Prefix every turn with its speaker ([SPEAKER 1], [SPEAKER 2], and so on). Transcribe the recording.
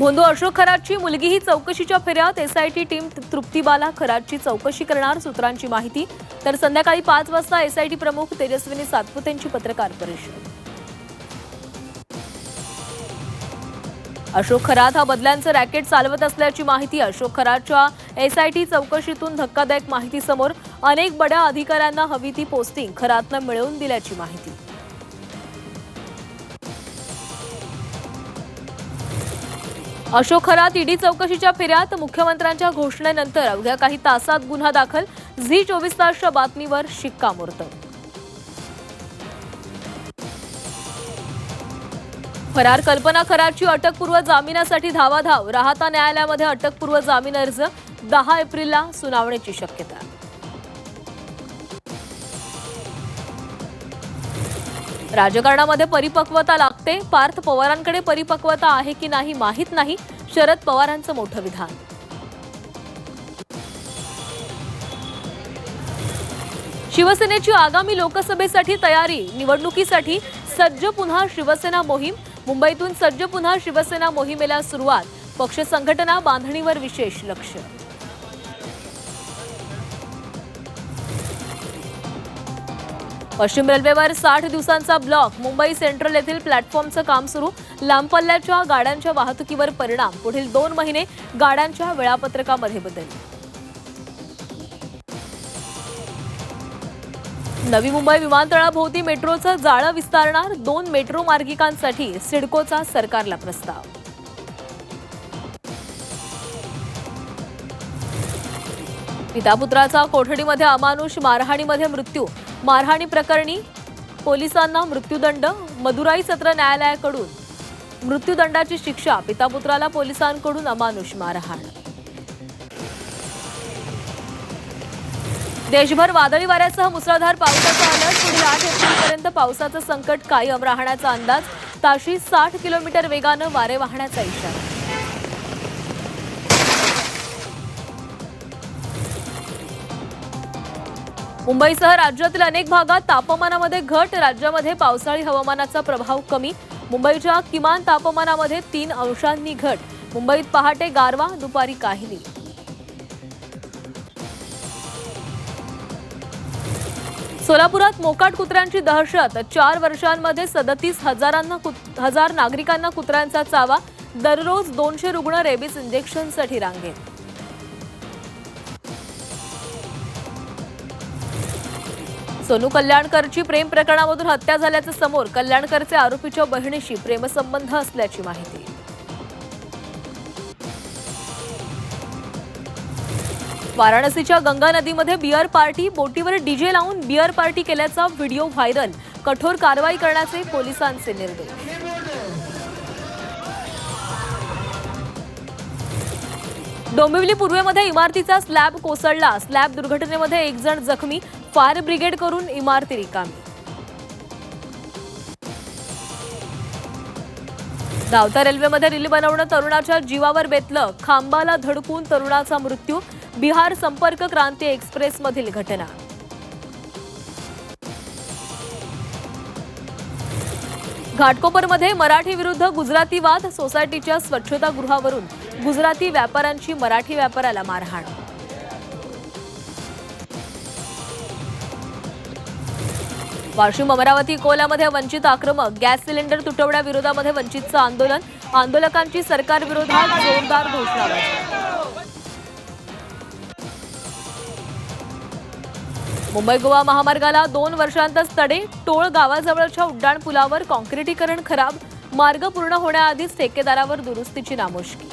[SPEAKER 1] भोंदू अशोक खरातची मुलगी ही चौकशीच्या फेऱ्यात एसआयटी टीम तृप्तीबाला खरातची चौकशी करणार सूत्रांची माहिती। तर संध्याकाळी 5 वाजता एसआयटी प्रमुख तेजस्विनी सातपुतेंची पत्रकार परिषद। अशोक खरात हा बदल्यांचं रॅकेट चालवत असल्याची माहिती। अशोक खरातच्या एसआयटी चौकशीतून धक्कादायक माहिती समोर। अनेक बड्या अधिकाऱ्यांना हवी ती पोस्टिंग खरातनं मिळवून दिल्याची माहिती। अशोक खरात ईडी चौकशीच्या फेऱ्यात। मुख्यमंत्र्यांच्या घोषणेनंतर अवघ्या काही तासात गुन्हा दाखल। झी 24 तासच्या बातमीवर शिक्कामोर्तब। फरार कल्पना खरातची अटकपूर्व जामिनासाठी धावाधाव। राहता न्यायालयामध्ये अटकपूर्व जामीन अर्ज 10 एप्रिलला सुनावणीची शक्यता। राजकारणामध्ये परिपक्वता लागते। पार्थ पवारांकडे परिपक्वता आहे की नाही माहीत नाही, शरद पवारांचं मोठं विधान। शिवसेनेची आगामी लोकसभेसाठी तयारी। निवडणुकीसाठी सज्ज पुन्हा शिवसेना मोहीम। मुंबईतून सज्ज पुन्हा शिवसेना मोहिमेला सुरुवात। पक्ष संघटना बांधणीवर विशेष लक्ष। पश्चिम रेल्वेवर 60 दिवसांचा ब्लॉक। मुंबई सेंट्रल येथील प्लॅटफॉर्मचं काम सुरू। लांब पल्ल्याच्या गाड्यांच्या वाहतुकीवर परिणाम। पुढील 2 महिने गाड्यांच्या वेळापत्रकामध्ये बदल। नवी मुंबई विमानतळाभोवती मेट्रोचं जाळं विस्तारणार। 2 मेट्रो मार्गिकांसाठी सिडकोचा सरकारला प्रस्ताव। पिता पुत्राचा कोठडीमध्ये अमानुष मारहाणीमध्ये मृत्यू। मारहाणी प्रकरणी पोलिसांना मृत्यूदंड। मदुराई सत्र न्यायालयाकडून मृत्यूदंडाची शिक्षा। पिता पुत्राला पोलिसांकडून अमानुष मारहाण। देशभर वादळी वाऱ्यासह मुसळधार पावसाचा अलर्ट। पुढील 8 एप्रिलपर्यंत पावसाचं संकट कायम राहण्याचा अंदाज। ताशी 60 किलोमीटर वेगानं वारे वाहण्याचा इशारा। मुंबईसह राज्यातील अनेक भागात तापमानामध्ये घट। राज्यामध्ये पावसाळी हवामानाचा प्रभाव कमी। मुंबईच्या किमान तापमानामध्ये 3 अंशांनी घट। मुंबईत पहाटे गारवा, दुपारी काहिली। सोलापुरात मोकाट कुत्र्यांची दहशत। 4 वर्षांमध्ये 37,000 नागरिकांना कुत्र्यांचा चावा। दररोज 200 रुग्ण रेबीज इंजेक्शनसाठी रांगेत। सोनू कल्याणकरची प्रेम प्रकरणामधून हत्या झाल्याचं समोर। कल्याणकरचे आरोपीच्या बहिणीशी प्रेमसंबंध असल्याची माहिती। वाराणसीच्या गंगा नदीमध्ये बियर पार्टी। बोटीवर डीजे लावून बियर पार्टी केल्याचा व्हिडिओ व्हायरल। कठोर कारवाई करण्याचे पोलिसांचे निर्देश। डोंबिवली पूर्वेमध्ये इमारतीचा स्लॅब कोसळला। स्लॅब दुर्घटनेमध्ये 1 जण जखमी। फायर ब्रिगेड करून इमारती रिकामी। धावत्या रेल्वेमध्ये रील बनवणं तरुणाच्या जीवावर बेतलं। खांबाला धडकून तरुणाचा मृत्यू। बिहार संपर्क क्रांती एक्सप्रेसमधील घटना। घाटकोपरमध्ये मराठी विरुद्ध गुजराती वाद। सोसायटीच्या स्वच्छतागृहावरून गुजराती व्यापाऱ्यांची मराठी व्यापाऱ्याला मारहाण। वाशिम, अमरावती, अकोल्यामध्ये वंचित आक्रमक। गॅस सिलेंडर तुटवण्याविरोधामध्ये वंचितचं आंदोलन। आंदोलकांची सरकारविरोधात जोरदार घोषणाबाजी। मुंबई गोवा महामार्गाला 2 वर्षांतच तडे। टोळ गावाजवळच्या उड्डाणपुलावर काँक्रिटीकरण खराब। मार्ग पूर्ण होण्याआधीच ठेकेदारावर दुरुस्तीची नामुष्की।